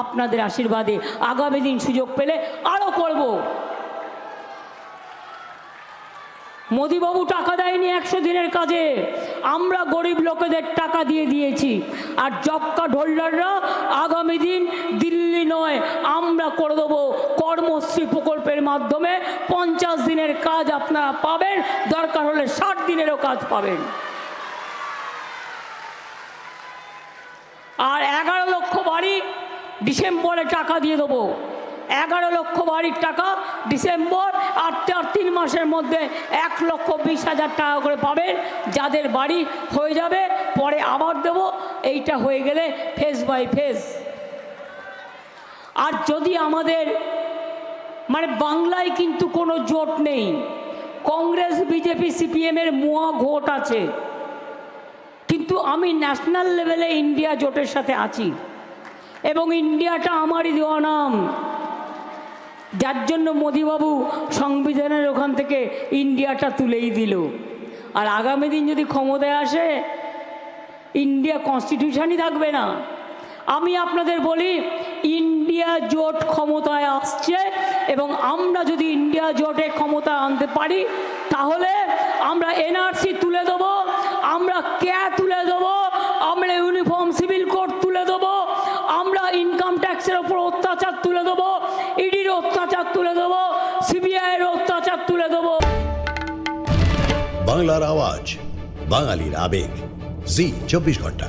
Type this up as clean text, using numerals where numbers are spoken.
আপনাদের আশীর্বাদে আগামী দিন সুযোগ পেলে আরও করব। মোদিবাবু টাকা দেয়নি 100 দিনের কাজে, আমরা গরিব লোকেদের টাকা দিয়ে দিয়েছি। আর জব কার্ড হোল্ডাররা আগামী দিন দিল্লি নয়, আমরা করে দেবো কর্মশ্রী প্রকল্পের মাধ্যমে 50 দিনের কাজ আপনারা পাবেন, দরকার হলে 60 দিনেরও কাজ পাবেন। আর 11 লক্ষ বাড়ি ডিসেম্বরে টাকা দিয়ে দেবো। 11 লক্ষ বাড়ির টাকা ডিসেম্বর, আর 3 মাসের মধ্যে 1,20,000 টাকা করে পাবেন, যাদের বাড়ি হয়ে যাবে। পরে আবার দেব, এইটা হয়ে গেলে ফেজ বাই ফেজ। আর যদি আমাদের বাংলায় কিন্তু কোনো জোট নেই, কংগ্রেস বিজেপি সিপিএমের মুয়া ভোট আছে, কিন্তু আমি ন্যাশনাল লেভেলে ইন্ডিয়া জোটের সাথে আছি এবং ইন্ডিয়াটা আমারই দেওয়া নাম, যার জন্য মোদিবাবু সংবিধানের ওখান থেকে ইন্ডিয়াটা তুলেই দিল। আর আগামী দিন যদি ক্ষমতায় আসে, ইন্ডিয়া কনস্টিটিউশনই থাকবে না। আমি আপনাদের বলি, ইন্ডিয়া জোট ক্ষমতায় আসছে এবং আমরা যদি ইন্ডিয়া জোটে ক্ষমতা আনতে পারি, তাহলে আমরা এনআরসি তুলে দেবো, আমরা ক্যা তুলে দেবো, আমরা ইউনিফর্ম সিভিল কোড তুলে দেবো, আমরা ইনকাম ট্যাক্সের ওপর অত্যাচার তুলে দেবো, ইডির অত্যাচার তুলে দেবো, সিবিআইয়ের অত্যাচার তুলে দেবো। বাংলার আওয়াজ, বাঙালির আবেগ, জি 24 ঘন্টা।